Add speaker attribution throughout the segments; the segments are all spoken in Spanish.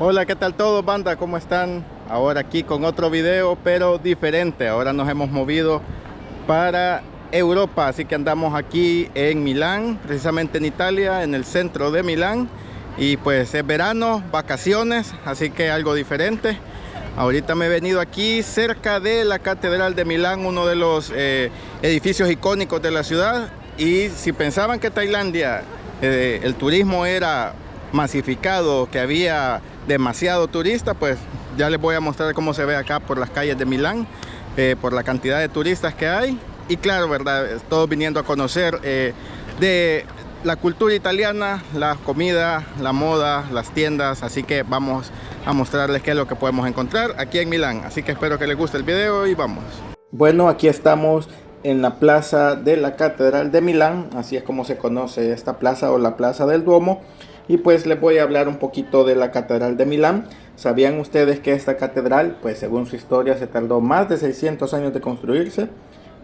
Speaker 1: Hola, ¿qué tal todos, banda? ¿Cómo están? Ahora aquí con otro video, pero diferente. Ahora nos hemos movido para Europa, así que andamos aquí en Milán, precisamente en Italia, en el centro de Milán. Y pues es verano, vacaciones, así que algo diferente. Ahorita me he venido aquí cerca de la Catedral de Milán, uno de los edificios icónicos de la ciudad. Y si pensaban que Tailandia, el turismo era masificado, que había demasiado turista, pues ya les voy a mostrar cómo se ve acá por las calles de Milán, por la cantidad de turistas que hay. Y claro, verdad, todos viniendo a conocer de la cultura italiana, la comida, la moda, las tiendas. Así que vamos a mostrarles qué es lo que podemos encontrar aquí en Milán. Así que espero que les guste el video y vamos. Bueno, aquí estamos en la plaza de la Catedral de Milán, así es como se conoce esta plaza, o la Plaza del Duomo. Y pues les voy a hablar un poquito de la Catedral de Milán. ¿Sabían ustedes que esta catedral, pues según su historia, se tardó más de 600 años de construirse?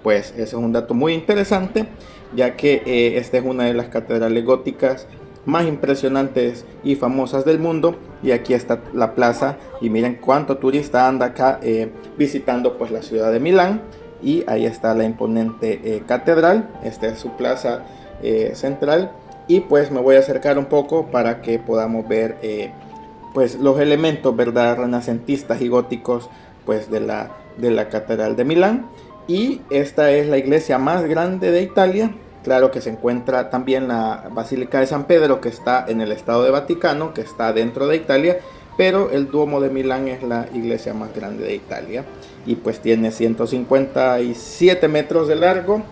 Speaker 1: Pues ese es un dato muy interesante, ya que esta es una de las catedrales góticas más impresionantes y famosas del mundo. Y aquí está la plaza, y miren cuánto turista anda acá visitando pues la ciudad de Milán. Y ahí está la imponente catedral. Esta es su plaza central. Y pues me voy a acercar un poco para que podamos ver pues los elementos, ¿verdad?, renacentistas y góticos pues de la Catedral de Milán. Y esta es la iglesia más grande de Italia. Claro que se encuentra también la Basílica de San Pedro, que está en el Estado de Vaticano, que está dentro de Italia, pero el Duomo de Milán es la iglesia más grande de Italia. Y pues tiene 157 metros de largo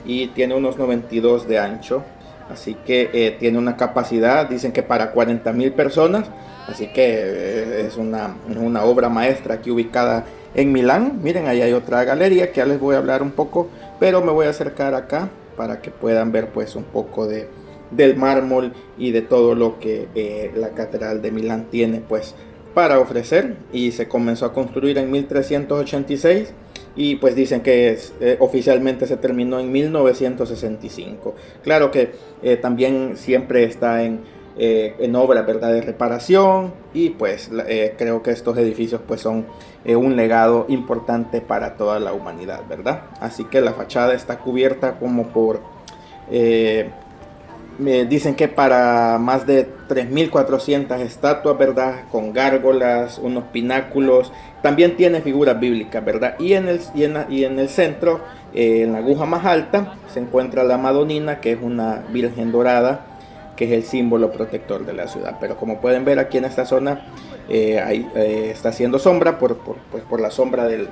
Speaker 1: y tiene unos 92 de ancho. Así que tiene una capacidad, dicen que para 40.000 personas. Así que es una obra maestra aquí ubicada en Milán. Miren, ahí hay otra galería que ya les voy a hablar un poco, pero me voy a acercar acá para que puedan ver pues un poco del mármol y de todo lo que la Catedral de Milán tiene pues para ofrecer. Y se comenzó a construir en 1386. Y pues dicen que oficialmente se terminó en 1965. Claro que también siempre está en obra, ¿verdad?, de reparación. Y pues creo que estos edificios pues son un legado importante para toda la humanidad, ¿verdad? Así que la fachada está cubierta como por me dicen que para más de 3.400 estatuas, ¿verdad?, con gárgolas, unos pináculos. También tiene figuras bíblicas, ¿verdad? Y en el centro, en la aguja más alta, se encuentra la Madonina, que es una virgen dorada, que es el símbolo protector de la ciudad. Pero como pueden ver aquí en esta zona, está haciendo sombra por la sombra de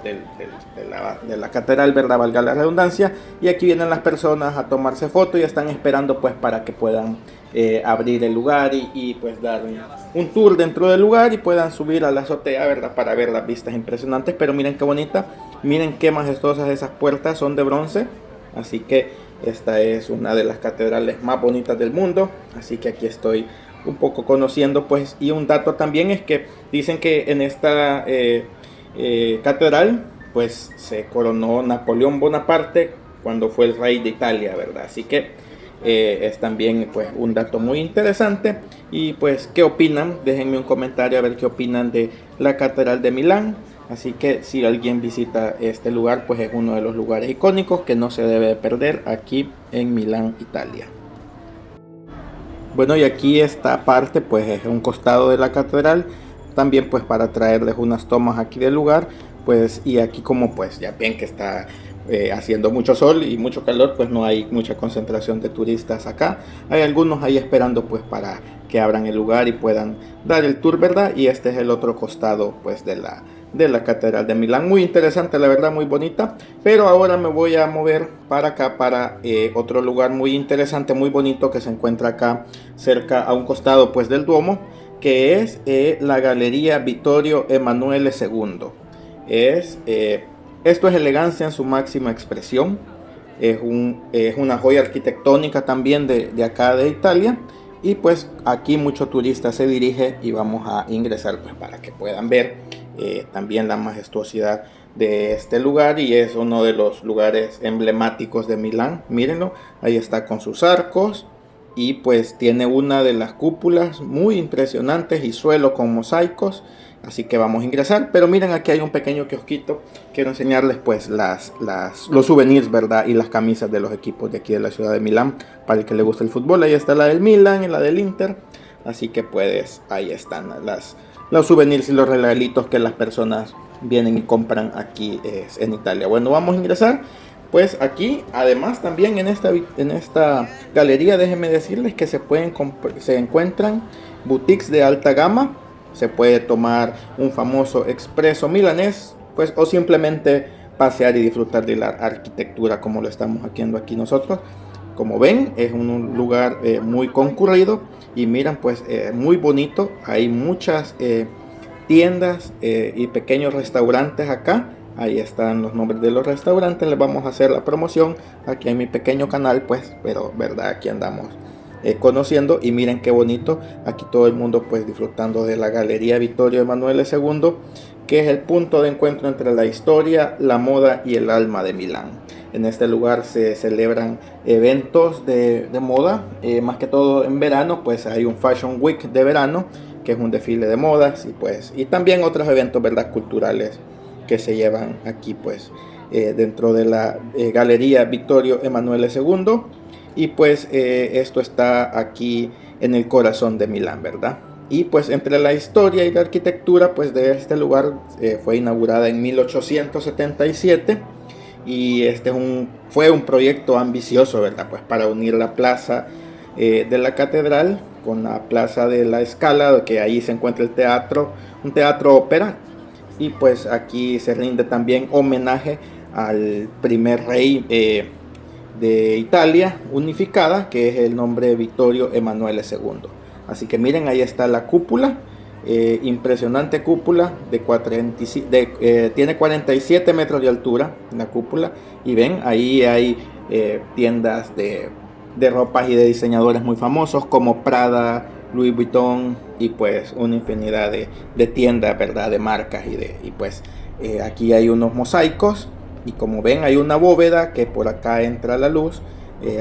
Speaker 1: la catedral, ¿verdad?, valga la redundancia. Y aquí vienen las personas a tomarse fotos y están esperando pues para que puedan abrir el lugar y pues dar un tour dentro del lugar y puedan subir a la azotea, ¿verdad?, para ver las vistas impresionantes. Pero miren qué bonita, miren qué majestuosas esas puertas, son de bronce. Así que esta es una de las catedrales más bonitas del mundo. Así que aquí estoy un poco conociendo pues. Y un dato también es que dicen que en esta catedral pues se coronó Napoleón Bonaparte cuando fue el rey de Italia, ¿verdad? Así que es también pues un dato muy interesante. Y pues, ¿qué opinan? Déjenme un comentario a ver qué opinan de la Catedral de Milán. Así que si alguien visita este lugar, pues es uno de los lugares icónicos que no se debe perder aquí en Milán, Italia. Bueno, y aquí esta parte pues es un costado de la catedral, también pues para traerles unas tomas aquí del lugar. Pues y aquí, como pues ya ven que está haciendo mucho sol y mucho calor, pues no hay mucha concentración de turistas acá. Hay algunos ahí esperando pues para que abran el lugar y puedan dar el tour, ¿verdad? Y este es el otro costado pues de la Catedral de Milán. Muy interesante, la verdad, muy bonita. Pero ahora me voy a mover para acá, para otro lugar muy interesante, muy bonito, que se encuentra acá cerca, a un costado pues del Duomo, que es la Galería Vittorio Emanuele II. Esto es elegancia en su máxima expresión. Es una joya arquitectónica también de acá de Italia. Y pues aquí mucho turista se dirige y vamos a ingresar pues para que puedan ver también la majestuosidad de este lugar. Y es uno de los lugares emblemáticos de Milán. Mírenlo, ahí está con sus arcos. y pues tiene una de las cúpulas muy impresionantes y suelo con mosaicos. Así que vamos a ingresar, pero miren, aquí hay un pequeño kiosquito. Quiero enseñarles pues los souvenirs, ¿verdad? Y las camisas de los equipos de aquí de la ciudad de Milán, para el que le gusta el fútbol. Ahí está la del Milan y la del Inter. Así que pues ahí están los souvenirs y los regalitos que las personas vienen y compran aquí en Italia. Bueno, vamos a ingresar. Pues aquí, además también en esta galería, déjenme decirles que se encuentran boutiques de alta gama. Se puede tomar un famoso expreso milanés, pues, o simplemente pasear y disfrutar de la arquitectura como lo estamos haciendo aquí nosotros. Como ven, es un lugar muy concurrido y miran, pues muy bonito. Hay muchas tiendas y pequeños restaurantes acá. Ahí están los nombres de los restaurantes. Les vamos a hacer la promoción aquí en mi pequeño canal, pues, pero verdad, aquí andamos conociendo. Y miren qué bonito, aquí todo el mundo pues disfrutando de la Galería Vittorio Emanuele II, que es el punto de encuentro entre la historia, la moda y el alma de Milán. En este lugar se celebran eventos de moda, más que todo en verano, pues hay un Fashion Week de verano, que es un desfile de modas, y también otros eventos, ¿verdad?, culturales que se llevan aquí pues dentro de la Galería Vittorio Emanuele II. Y pues esto está aquí en el corazón de Milán, ¿verdad? Y pues entre la historia y la arquitectura pues de este lugar, fue inaugurada en 1877 y fue un proyecto ambicioso, ¿verdad? Pues para unir la plaza de la catedral con la plaza de la Scala, que ahí se encuentra el teatro, un teatro ópera, y pues aquí se rinde también homenaje al primer rey de Italia unificada, que es el nombre Vittorio Emanuele II. Así que miren, ahí está la cúpula, impresionante cúpula tiene 47 metros de altura la cúpula, y ven, ahí hay tiendas de ropas y de diseñadores muy famosos como Prada, Louis Vuitton, y pues una infinidad de tiendas, ¿verdad?, de marcas, y pues aquí hay unos mosaicos. Y como ven, hay una bóveda que por acá entra la luz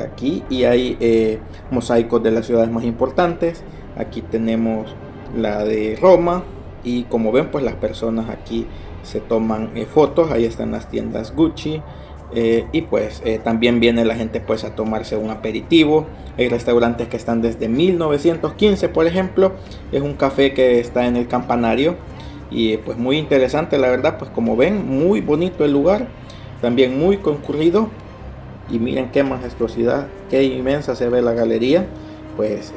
Speaker 1: aquí, y hay mosaicos de las ciudades más importantes. Aquí tenemos la de Roma, y como ven, pues las personas aquí se toman fotos. Ahí están las tiendas Gucci, y pues también viene la gente pues a tomarse un aperitivo. Hay restaurantes que están desde 1915, por ejemplo. Es un café que está en el Campanario, y pues muy interesante, la verdad. Pues como ven, muy bonito el lugar, también muy concurrido, y miren qué majestuosidad, qué inmensa se ve la galería. Pues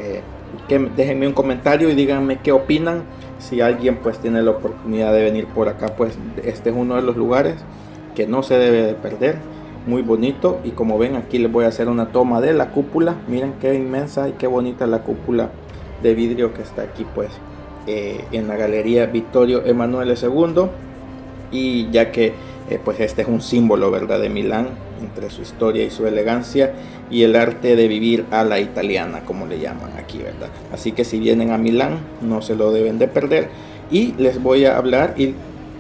Speaker 1: déjenme un comentario y díganme qué opinan. Si alguien pues tiene la oportunidad de venir por acá, pues este es uno de los lugares que no se debe de perder. Muy bonito, y como ven, aquí les voy a hacer una toma de la cúpula. Miren qué inmensa y qué bonita la cúpula de vidrio que está aquí pues en la Galería Vittorio Emanuele II. Y ya que pues este es un símbolo, ¿verdad?, de Milán, entre su historia y su elegancia y el arte de vivir a la italiana, como le llaman aquí, ¿verdad? Así que si vienen a Milán, no se lo deben de perder. Y les voy a hablar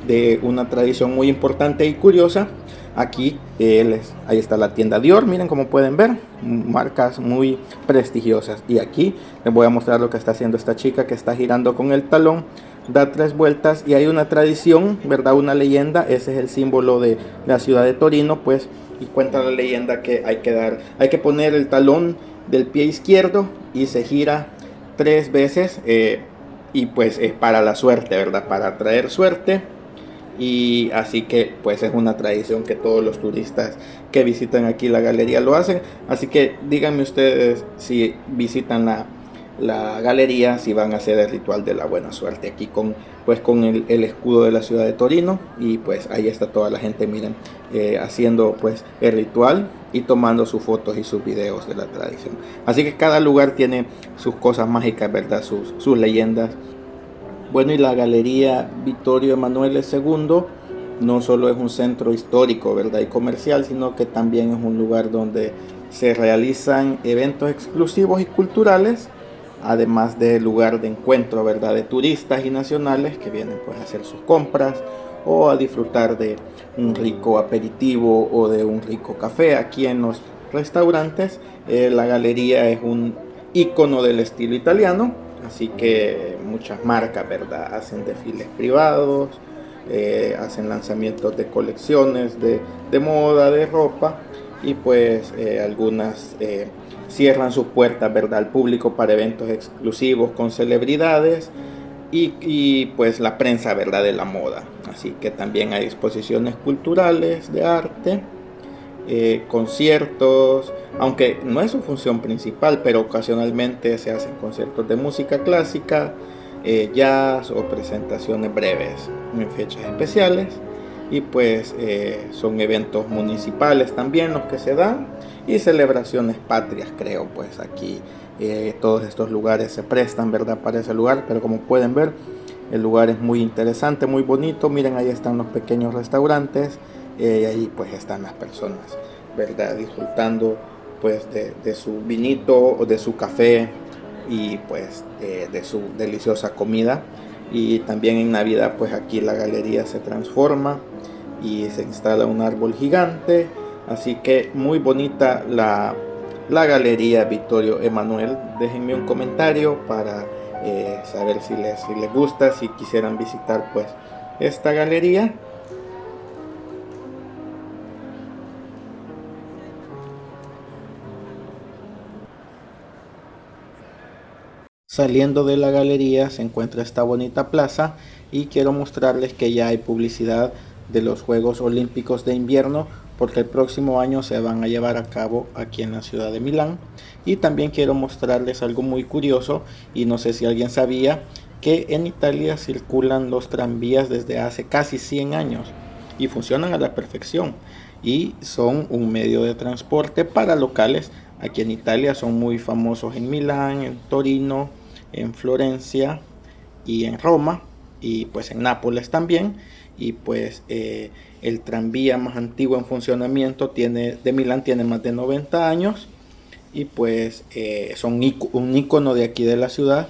Speaker 1: de una tradición muy importante y curiosa. Aquí ahí está la tienda Dior, miren como pueden ver, marcas muy prestigiosas. Y aquí les voy a mostrar lo que está haciendo esta chica, que está girando con el talón, da 3 vueltas, y hay una tradición, ¿verdad?, una leyenda. Ese es el símbolo de la ciudad de Torino, pues, y cuenta la leyenda que hay que poner el talón del pie izquierdo y se gira 3 veces, y pues es para la suerte, ¿verdad?, para traer suerte. Y así que pues es una tradición que todos los turistas que visitan aquí la galería lo hacen. Así que díganme ustedes, si visitan la galería, si van a hacer el ritual de la buena suerte aquí con el escudo de la ciudad de Torino. Y pues ahí está toda la gente, miren, haciendo pues el ritual y tomando sus fotos y sus videos de la tradición. Así que cada lugar tiene sus cosas mágicas, ¿verdad?, sus leyendas. Bueno, y la Galería Vittorio Emanuele II no solo es un centro histórico, ¿verdad?, y comercial, sino que también es un lugar donde se realizan eventos exclusivos y culturales, además de lugar de encuentro, ¿verdad?, de turistas y nacionales que vienen pues a hacer sus compras o a disfrutar de un rico aperitivo o de un rico café aquí en los restaurantes. La galería es un ícono del estilo italiano, así que muchas marcas, ¿verdad?, hacen desfiles privados, hacen lanzamientos de colecciones de moda, de ropa, y pues algunas cierran sus puertas, ¿verdad?, al público para eventos exclusivos con celebridades y pues la prensa, ¿verdad?, de la moda. Así que también hay exposiciones culturales de arte, conciertos, aunque no es su función principal, pero ocasionalmente se hacen conciertos de música clásica, jazz o presentaciones breves en fechas especiales. Y pues son eventos municipales también los que se dan, y celebraciones patrias, creo. Pues aquí todos estos lugares se prestan, ¿verdad?, para ese lugar, pero como pueden ver, el lugar es muy interesante, muy bonito. Miren, ahí están los pequeños restaurantes, y ahí pues están las personas, ¿verdad?, disfrutando pues de su vinito o de su café, y pues de su deliciosa comida. Y también en Navidad pues aquí la galería se transforma y se instala un árbol gigante, así que muy bonita la galería Vittorio Emanuel. Déjenme un comentario para saber si les gusta, si quisieran visitar pues esta galería. Saliendo de la galería se encuentra esta bonita plaza, y quiero mostrarles que ya hay publicidad de los Juegos Olímpicos de Invierno, porque el próximo año se van a llevar a cabo aquí en la ciudad de Milán. Y también quiero mostrarles algo muy curioso, y no sé si alguien sabía, que en Italia circulan los tranvías desde hace casi 100 años y funcionan a la perfección, y son un medio de transporte para locales. Aquí en Italia son muy famosos en Milán, en Torino, en Florencia y en Roma, y pues en Nápoles también. Y pues el tranvía más antiguo en funcionamiento de Milán tiene más de 90 años, y pues son un icono de aquí de la ciudad.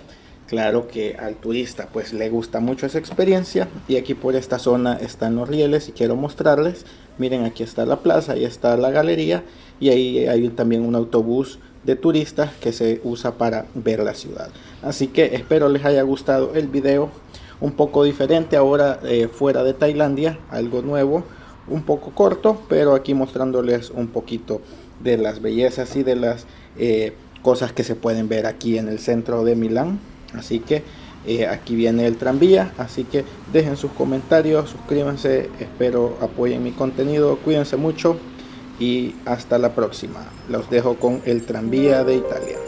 Speaker 1: Claro que al turista pues le gusta mucho esa experiencia, y aquí por esta zona están los rieles, y quiero mostrarles. Miren, aquí está la plaza, ahí está la galería, y ahí hay también un autobús de turistas que se usa para ver la ciudad. Así que espero les haya gustado el video, un poco diferente ahora, fuera de Tailandia, algo nuevo, un poco corto, pero aquí mostrándoles un poquito de las bellezas y de las cosas que se pueden ver aquí en el centro de Milán. Así que aquí viene el tranvía, así que dejen sus comentarios, suscríbanse, espero apoyen mi contenido, cuídense mucho y hasta la próxima. Los dejo con el tranvía de Italia.